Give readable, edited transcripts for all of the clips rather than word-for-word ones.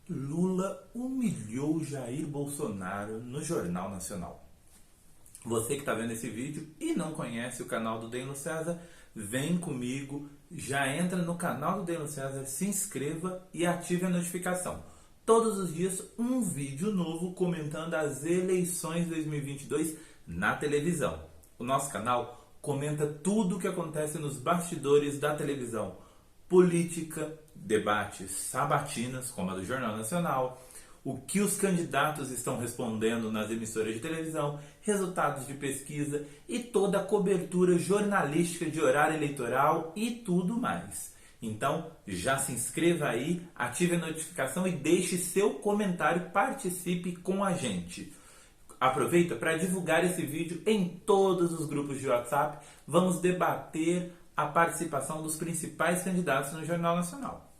Lula humilhou Jair Bolsonaro no Jornal Nacional. Você que está vendo esse vídeo e não conhece o canal do Denlo César, vem comigo, já entra no canal do Denlo César, se inscreva e ative a notificação. Todos os dias um vídeo novo comentando as eleições de 2022 na televisão. O nosso canal comenta tudo o que acontece nos bastidores da televisão. Política, debates, sabatinas, como a do Jornal Nacional, o que os candidatos estão respondendo nas emissoras de televisão, resultados de pesquisa e toda a cobertura jornalística de horário eleitoral e tudo mais. Então, já se inscreva aí, ative a notificação e deixe seu comentário, participe com a gente. Aproveita para divulgar esse vídeo em todos os grupos de WhatsApp. Vamos debater a participação dos principais candidatos no Jornal Nacional.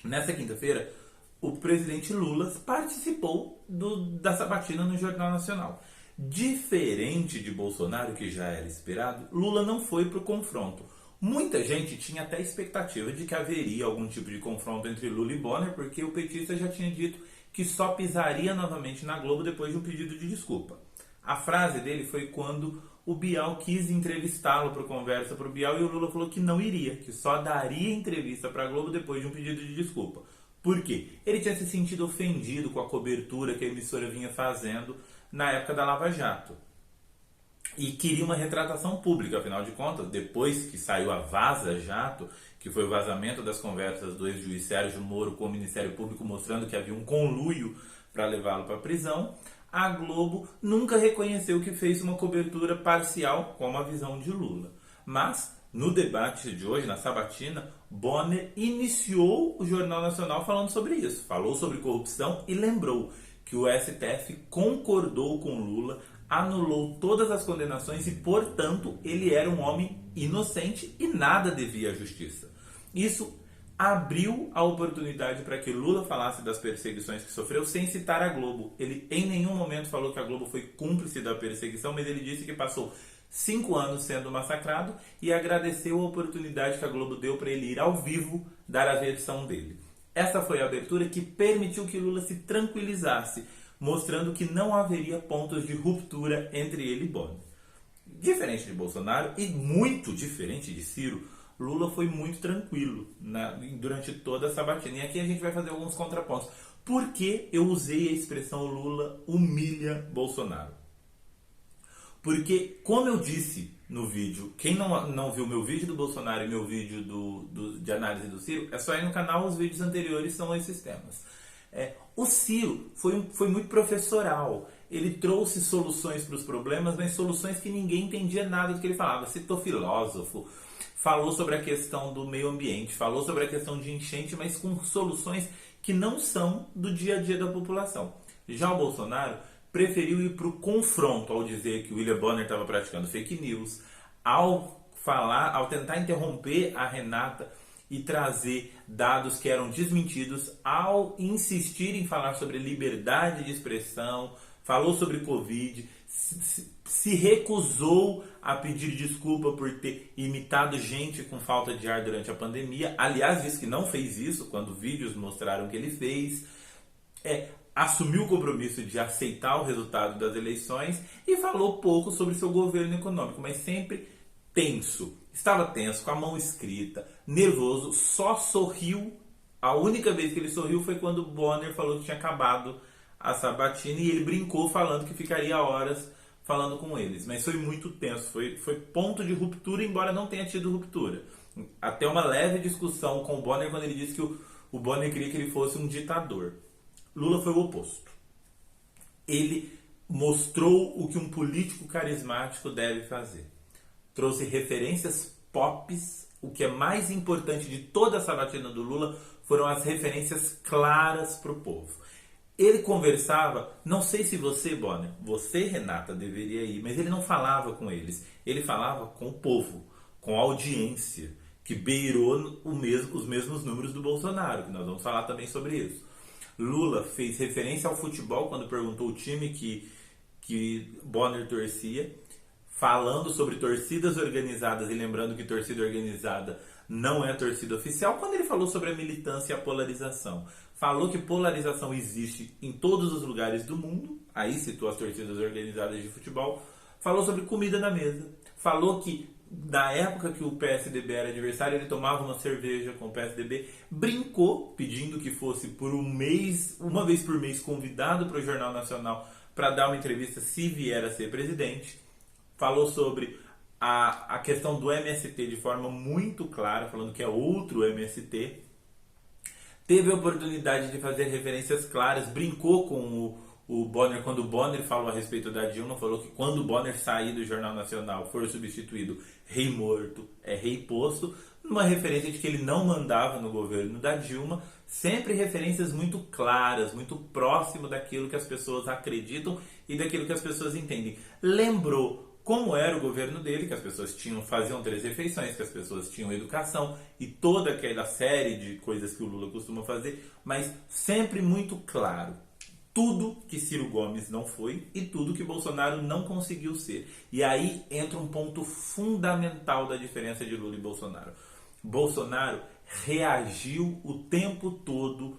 Nessa quinta-feira, o presidente Lula participou da sabatina no Jornal Nacional. Diferente de Bolsonaro, que já era esperado, Lula não foi para o confronto. Muita gente tinha até expectativa de que haveria algum tipo de confronto entre Lula e Bonner, porque o petista já tinha dito que só pisaria novamente na Globo depois de um pedido de desculpa. A frase dele foi quando o Bial quis entrevistá-lo para conversa para o Bial e o Lula falou que não iria, que só daria entrevista para a Globo depois de um pedido de desculpa. Por quê? Ele tinha se sentido ofendido com a cobertura que a emissora vinha fazendo na época da Lava Jato. E queria uma retratação pública, afinal de contas, depois que saiu a Vaza Jato, que foi o vazamento das conversas do ex-juiz Sérgio Moro com o Ministério Público mostrando que havia um conluio para levá-lo para a prisão, a Globo nunca reconheceu que fez uma cobertura parcial com a visão de Lula. Mas, no debate de hoje, na sabatina, Bonner iniciou o Jornal Nacional falando sobre isso. Falou sobre corrupção e lembrou que o STF concordou com Lula, anulou todas as condenações e, portanto, ele era um homem inocente e nada devia à justiça. Isso abriu a oportunidade para que Lula falasse das perseguições que sofreu sem citar a Globo. Ele em nenhum momento falou que a Globo foi cúmplice da perseguição, mas ele disse que passou 5 anos sendo massacrado e agradeceu a oportunidade que a Globo deu para ele ir ao vivo dar a versão dele. Essa foi a abertura que permitiu que Lula se tranquilizasse, mostrando que não haveria pontos de ruptura entre ele e Bonner. Diferente de Bolsonaro e muito diferente de Ciro, Lula foi muito tranquilo durante toda a sabatina. E aqui a gente vai fazer alguns contrapontos. Por que eu usei a expressão Lula humilha Bolsonaro? Porque, como eu disse no vídeo, quem não viu meu vídeo do Bolsonaro e meu vídeo de análise do Ciro, é só ir no canal, os vídeos anteriores são esses temas. O Ciro foi muito professoral. Ele trouxe soluções para os problemas, mas soluções que ninguém entendia nada do que ele falava. Citou filósofo, falou sobre a questão do meio ambiente, falou sobre a questão de enchente, mas com soluções que não são do dia a dia da população. Já o Bolsonaro preferiu ir para o confronto ao dizer que o William Bonner estava praticando fake news, ao tentar interromper a Renata e trazer dados que eram desmentidos, ao insistir em falar sobre liberdade de expressão, falou sobre Covid, se recusou a pedir desculpa por ter imitado gente com falta de ar durante a pandemia. Aliás, disse que não fez isso quando vídeos mostraram que ele fez. Assumiu o compromisso de aceitar o resultado das eleições e falou pouco sobre seu governo econômico, mas sempre tenso. Estava tenso, com a mão escrita, nervoso, só sorriu. A única vez que ele sorriu foi quando Bonner falou que tinha acabado a sabatina e ele brincou falando que ficaria horas falando com eles. Mas foi muito tenso, foi ponto de ruptura, embora não tenha tido ruptura. Até uma leve discussão com o Bonner quando ele disse que o Bonner queria que ele fosse um ditador. Lula foi o oposto. Ele mostrou o que um político carismático deve fazer. Trouxe referências pops. O que é mais importante de toda a sabatina do Lula foram as referências claras para o povo. Ele conversava, não sei se você, Bonner, você, Renata, deveria ir, mas ele não falava com eles. Ele falava com o povo, com a audiência, que beirou os mesmos números do Bolsonaro, que nós vamos falar também sobre isso. Lula fez referência ao futebol quando perguntou o time que Bonner torcia, falando sobre torcidas organizadas e lembrando que torcida organizada não é a torcida oficial, quando ele falou sobre a militância e a polarização. Falou que polarização existe em todos os lugares do mundo, aí citou as torcidas organizadas de futebol. Falou sobre comida na mesa. Falou que na época que o PSDB era adversário, ele tomava uma cerveja com o PSDB. Brincou, pedindo que fosse por um mês, uma vez por mês, convidado para o Jornal Nacional para dar uma entrevista se vier a ser presidente. Falou sobre a questão do MST de forma muito clara, falando que é outro MST. Teve a oportunidade de fazer referências claras, brincou com o Bonner, quando o Bonner falou a respeito da Dilma, falou que quando o Bonner sair do Jornal Nacional, for substituído, rei morto é rei posto, numa referência de que ele não mandava no governo da Dilma, sempre referências muito claras, muito próximo daquilo que as pessoas acreditam e daquilo que as pessoas entendem. Lembrou como era o governo dele, que as pessoas faziam 3 refeições, que as pessoas tinham educação e toda aquela série de coisas que o Lula costuma fazer, mas sempre muito claro. Tudo que Ciro Gomes não foi e tudo que Bolsonaro não conseguiu ser. E aí entra um ponto fundamental da diferença de Lula e Bolsonaro. Bolsonaro reagiu o tempo todo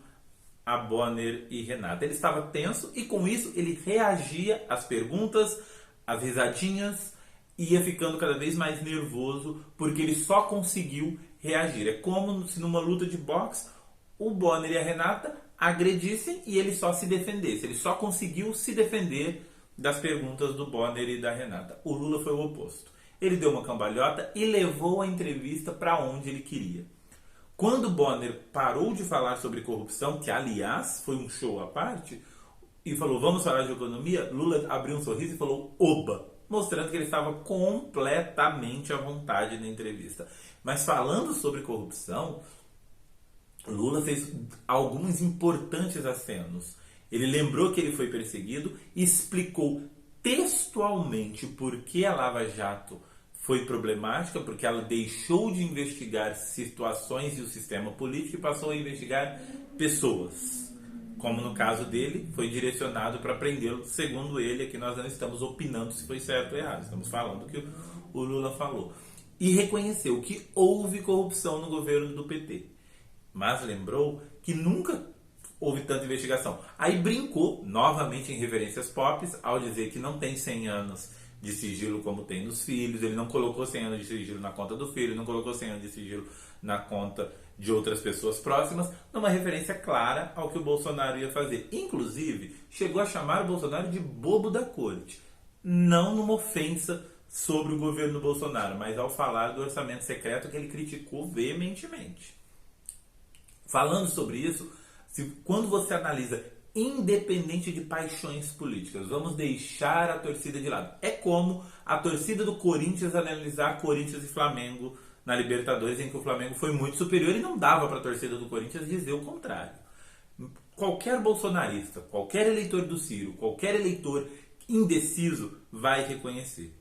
a Bonner e Renata. Ele estava tenso e com isso ele reagia às perguntas, às risadinhas, ia ficando cada vez mais nervoso porque ele só conseguiu reagir. É como se numa luta de boxe o Bonner e a Renata agredissem e ele só se defendesse. Ele só conseguiu se defender das perguntas do Bonner e da Renata. O Lula foi o oposto. Ele deu uma cambalhota e levou a entrevista para onde ele queria. Quando Bonner parou de falar sobre corrupção, que aliás foi um show à parte, e falou, vamos falar de economia, Lula abriu um sorriso e falou, oba, mostrando que ele estava completamente à vontade na entrevista. Mas falando sobre corrupção, Lula fez alguns importantes acenos. Ele lembrou que ele foi perseguido e explicou textualmente por que a Lava Jato foi problemática, porque ela deixou de investigar situações e o sistema político e passou a investigar pessoas. Como no caso dele, foi direcionado para prendê-lo. Segundo ele, aqui nós não estamos opinando se foi certo ou errado. Estamos falando o que o Lula falou. E reconheceu que houve corrupção no governo do PT. Mas lembrou que nunca houve tanta investigação. Aí brincou, novamente em referências pop, ao dizer que não tem 100 anos de sigilo como tem nos filhos. Ele não colocou 100 anos de sigilo na conta do filho, não colocou 100 anos de sigilo na conta de outras pessoas próximas, numa referência clara ao que o Bolsonaro ia fazer. Inclusive, chegou a chamar o Bolsonaro de bobo da corte. Não numa ofensa sobre o governo Bolsonaro, mas ao falar do orçamento secreto que ele criticou veementemente. Falando sobre isso, quando você analisa independente de paixões políticas, vamos deixar a torcida de lado. É como a torcida do Corinthians analisar Corinthians e Flamengo na Libertadores, em que o Flamengo foi muito superior e não dava para a torcida do Corinthians dizer o contrário. Qualquer bolsonarista, qualquer eleitor do Ciro, qualquer eleitor indeciso vai reconhecer.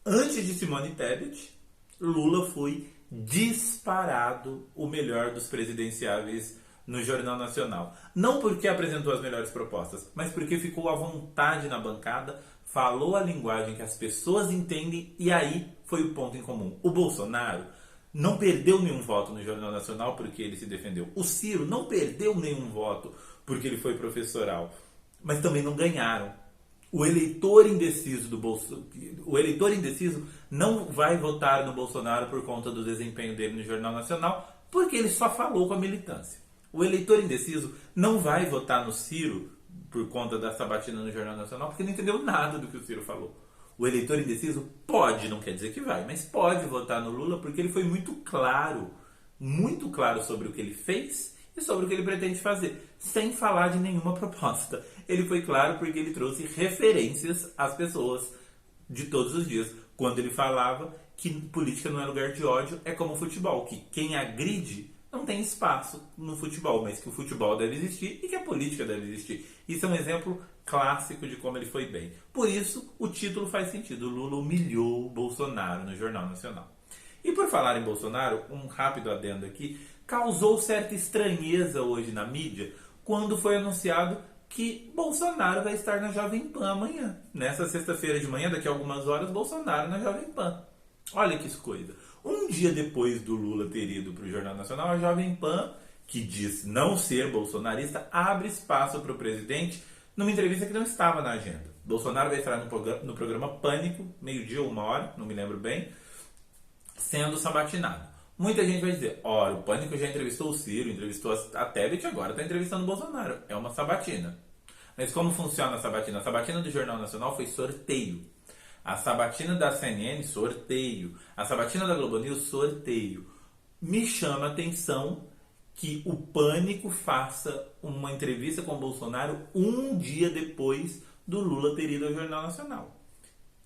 Antes de Simone Tebet, Lula foi disparado o melhor dos presidenciáveis no Jornal Nacional. Não porque apresentou as melhores propostas, mas porque ficou à vontade na bancada, falou a linguagem que as pessoas entendem e aí foi o ponto em comum. O Bolsonaro não perdeu nenhum voto no Jornal Nacional porque ele se defendeu. O Ciro não perdeu nenhum voto porque ele foi professoral, mas também não ganharam. O eleitor indeciso não vai votar no Bolsonaro por conta do desempenho dele no Jornal Nacional, porque ele só falou com a militância. O eleitor indeciso não vai votar no Ciro por conta da sabatina no Jornal Nacional, porque não entendeu nada do que o Ciro falou. O eleitor indeciso pode, não quer dizer que vai, mas pode votar no Lula porque ele foi muito claro sobre o que ele fez e sobre o que ele pretende fazer, sem falar de nenhuma proposta. Ele foi claro porque ele trouxe referências às pessoas de todos os dias, quando ele falava que política não é lugar de ódio, é como futebol, que quem agride não tem espaço no futebol, mas que o futebol deve existir e que a política deve existir. Isso é um exemplo clássico de como ele foi bem. Por isso, o título faz sentido. Lula humilhou o Bolsonaro no Jornal Nacional. E por falar em Bolsonaro, um rápido adendo aqui, causou certa estranheza hoje na mídia quando foi anunciado que Bolsonaro vai estar na Jovem Pan amanhã. Nessa sexta-feira de manhã, daqui a algumas horas, Bolsonaro na Jovem Pan. Olha que coisa. Um dia depois do Lula ter ido para o Jornal Nacional, a Jovem Pan, que diz não ser bolsonarista, abre espaço para o presidente numa entrevista que não estava na agenda. Bolsonaro vai estar no programa Pânico, meio-dia ou 1h, não me lembro bem, sendo sabatinado. Muita gente vai dizer, ora, o Pânico já entrevistou o Ciro, entrevistou a Tebet, agora está entrevistando o Bolsonaro. É uma sabatina. Mas como funciona a sabatina? A sabatina do Jornal Nacional foi sorteio. A sabatina da CNN, sorteio. A sabatina da Globo News, sorteio. Me chama a atenção que o Pânico faça uma entrevista com o Bolsonaro um dia depois do Lula ter ido ao Jornal Nacional.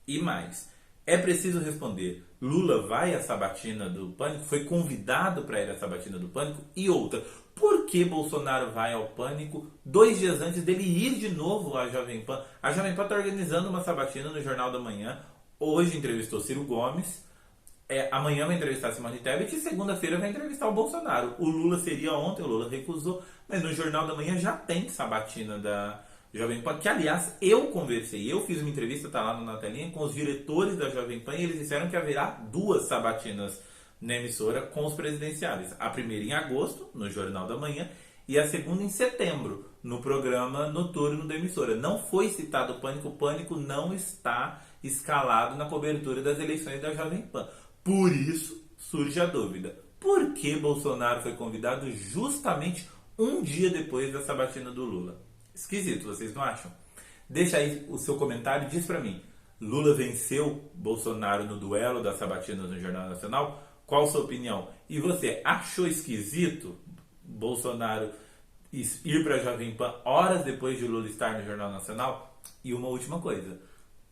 E mais, é preciso responder, Lula vai à sabatina do Pânico? Foi convidado para ir à sabatina do Pânico? E outra, por que Bolsonaro vai ao Pânico 2 dias antes dele ir de novo à Jovem Pan? A Jovem Pan está organizando uma sabatina no Jornal da Manhã. Hoje entrevistou Ciro Gomes. Amanhã vai entrevistar Simone Tebet e segunda-feira vai entrevistar o Bolsonaro. O Lula seria ontem, o Lula recusou. Mas no Jornal da Manhã já tem sabatina da Jovem Pan, que aliás eu conversei, eu fiz uma entrevista, tá lá na telinha, com os diretores da Jovem Pan e eles disseram que haverá 2 sabatinas na emissora com os presidenciáveis. A primeira em agosto, no Jornal da Manhã, e a segunda em setembro, no programa noturno da emissora. Não foi citado o Pânico não está escalado na cobertura das eleições da Jovem Pan. Por isso surge a dúvida, por que Bolsonaro foi convidado justamente um dia depois da sabatina do Lula? Esquisito, vocês não acham? Deixa aí o seu comentário e diz pra mim, Lula venceu Bolsonaro no duelo das sabatinas no Jornal Nacional? Qual a sua opinião? E você achou esquisito Bolsonaro ir para a Jovem Pan horas depois de Lula estar no Jornal Nacional? E uma última coisa,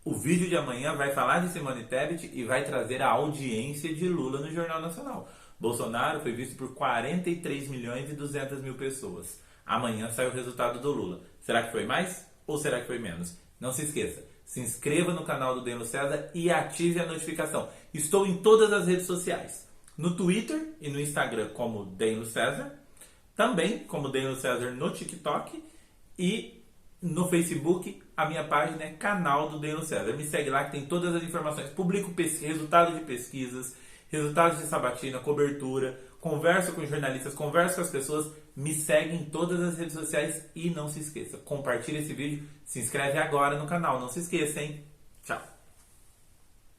o vídeo de amanhã vai falar de Simone Tebet e vai trazer a audiência de Lula no Jornal Nacional. Bolsonaro foi visto por 43 milhões e 200 mil pessoas. Amanhã sai o resultado do Lula. Será que foi mais ou será que foi menos? Não se esqueça, se inscreva no canal do Denlo César e ative a notificação. Estou em todas as redes sociais. No Twitter e no Instagram como Denlo César. Também como Denlo César no TikTok. E no Facebook a minha página é canal do Denlo César. Me segue lá que tem todas as informações. Publico resultados de pesquisas, resultados de sabatina, cobertura, converso com jornalistas, converso com as pessoas, me segue em todas as redes sociais e não se esqueça, compartilha esse vídeo, se inscreve agora no canal, não se esqueça, hein? Tchau!